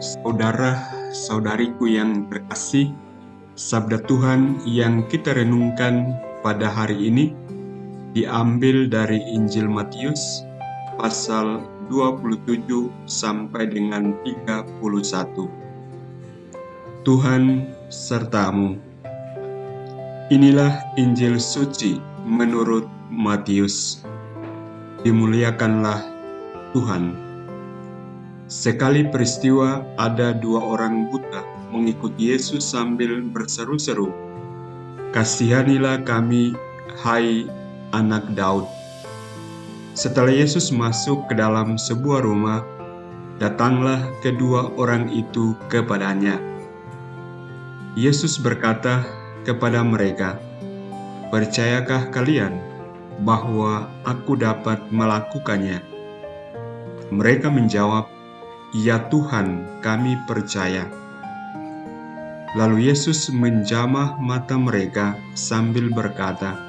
Saudara-saudariku yang terkasih, sabda Tuhan yang kita renungkan pada hari ini diambil dari Injil Matius pasal 27 sampai dengan 31. Tuhan sertamu. Inilah Injil suci menurut Matius. Dimuliakanlah Tuhan. Sekali peristiwa ada dua orang buta mengikuti Yesus sambil berseru-seru, "Kasihanilah kami, hai anak Daud." Setelah Yesus masuk ke dalam sebuah rumah, datanglah kedua orang itu kepadanya. Yesus berkata kepada mereka, "Percayakah kalian bahwa aku dapat melakukannya?" Mereka menjawab, "Ya Tuhan, kami percaya." Lalu Yesus menjamah mata mereka sambil berkata,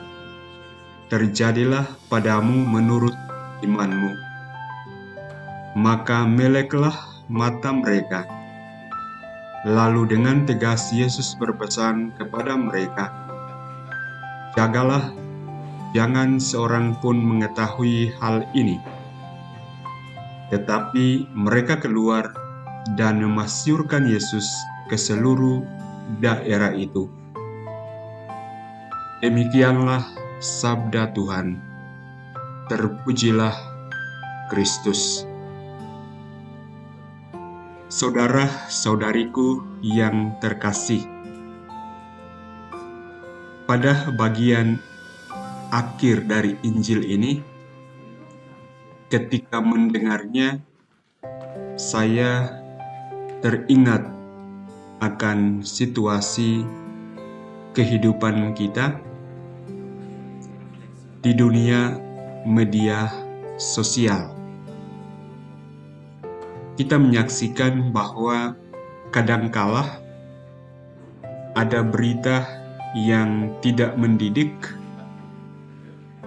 "Terjadilah padamu menurut imanmu." Maka meleklah mata mereka. Lalu dengan tegas Yesus berpesan kepada mereka, "Jagalah, jangan seorang pun mengetahui hal ini." Tetapi mereka keluar dan memasyurkan Yesus ke seluruh daerah itu. Demikianlah sabda Tuhan. Terpujilah Kristus. Saudara-saudariku yang terkasih, pada bagian akhir dari Injil ini, ketika mendengarnya, saya teringat akan situasi kehidupan kita di dunia media sosial. Kita menyaksikan bahwa kadangkala ada berita yang tidak mendidik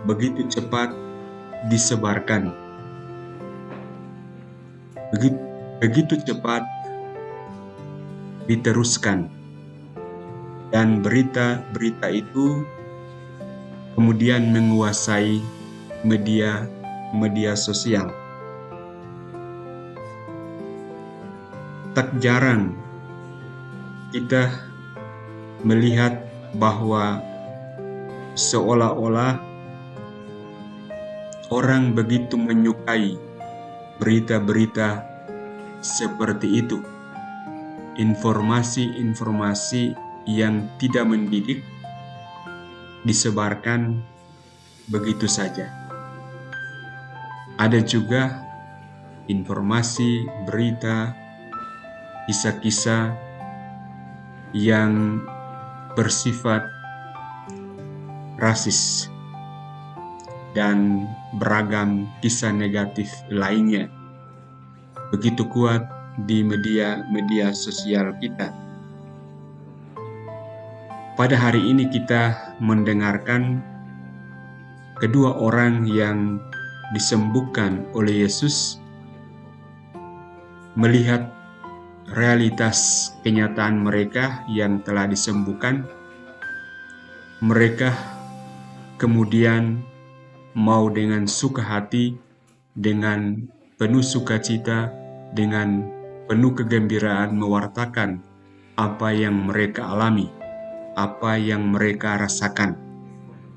begitu cepat disebarkan. Begitu cepat diteruskan, dan berita-berita itu kemudian menguasai media sosial. Tak jarang kita melihat bahwa seolah-olah orang begitu menyukai berita-berita seperti itu. Informasi-informasi yang tidak mendidik disebarkan begitu saja. Ada juga informasi, berita, kisah-kisah yang bersifat rasis dan beragam kisah negatif lainnya begitu kuat di media sosial kita. Pada hari ini kita mendengarkan kedua orang yang disembuhkan oleh Yesus melihat realitas kenyataan mereka yang telah disembuhkan. Mereka kemudian mau dengan suka hati, dengan penuh sukacita, dengan penuh kegembiraan mewartakan apa yang mereka alami, apa yang mereka rasakan.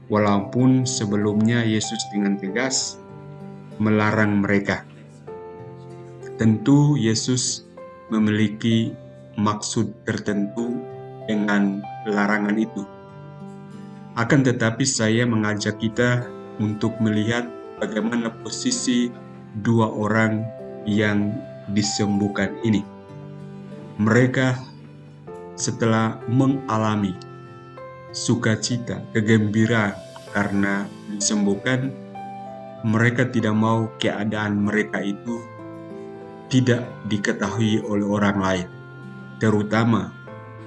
Walaupun sebelumnya Yesus dengan tegas melarang mereka. Tentu Yesus memiliki maksud tertentu dengan larangan itu. Akan tetapi saya mengajak kita untuk melihat bagaimana posisi dua orang yang disembuhkan ini. Mereka setelah mengalami sukacita, kegembiraan karena disembuhkan, mereka tidak mau keadaan mereka itu tidak diketahui oleh orang lain, terutama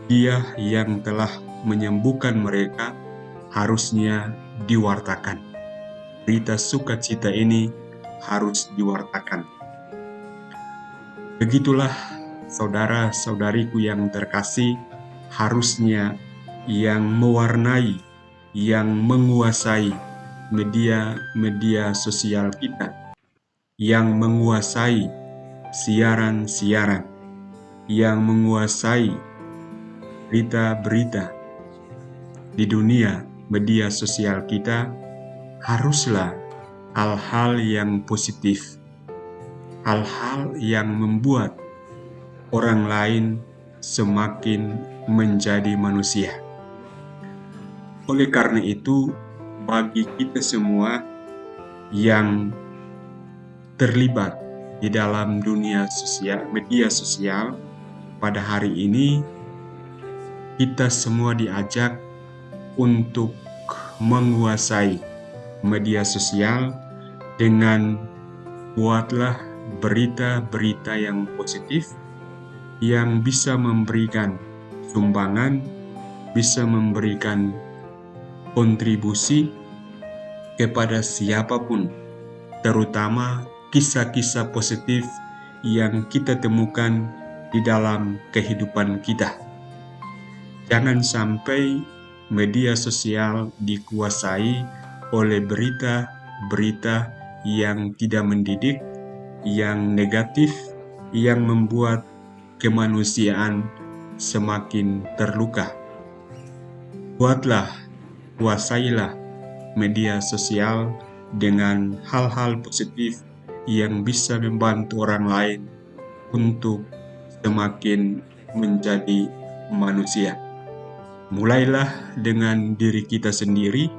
dia yang telah menyembuhkan mereka harusnya diwartakan. Berita sukacita ini harus diwartakan. Begitulah saudara-saudariku yang terkasih, harusnya yang mewarnai, yang menguasai media sosial kita, yang menguasai siaran-siaran, yang menguasai berita-berita di dunia media sosial kita, haruslah hal-hal yang positif, hal-hal yang membuat orang lain semakin menjadi manusia. Oleh karena itu, bagi kita semua yang terlibat di dalam dunia sosial, media sosial, pada hari ini kita semua diajak untuk menguasai media sosial dengan buatlah berita-berita yang positif, yang bisa memberikan sumbangan, bisa memberikan kontribusi kepada siapapun, terutama kisah-kisah positif yang kita temukan di dalam kehidupan kita. Jangan sampai media sosial dikuasai oleh berita-berita yang tidak mendidik, yang negatif, yang membuat kemanusiaan semakin terluka. Kuasailah media sosial dengan hal-hal positif yang bisa membantu orang lain untuk semakin menjadi manusia. Mulailah dengan diri kita sendiri,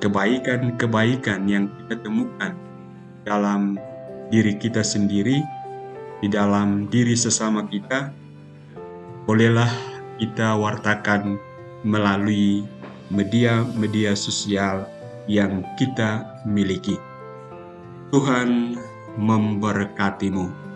kebaikan-kebaikan yang kita temukan dalam diri kita sendiri, di dalam diri sesama kita, bolehlah kita wartakan melalui media sosial yang kita miliki. Tuhan memberkatimu.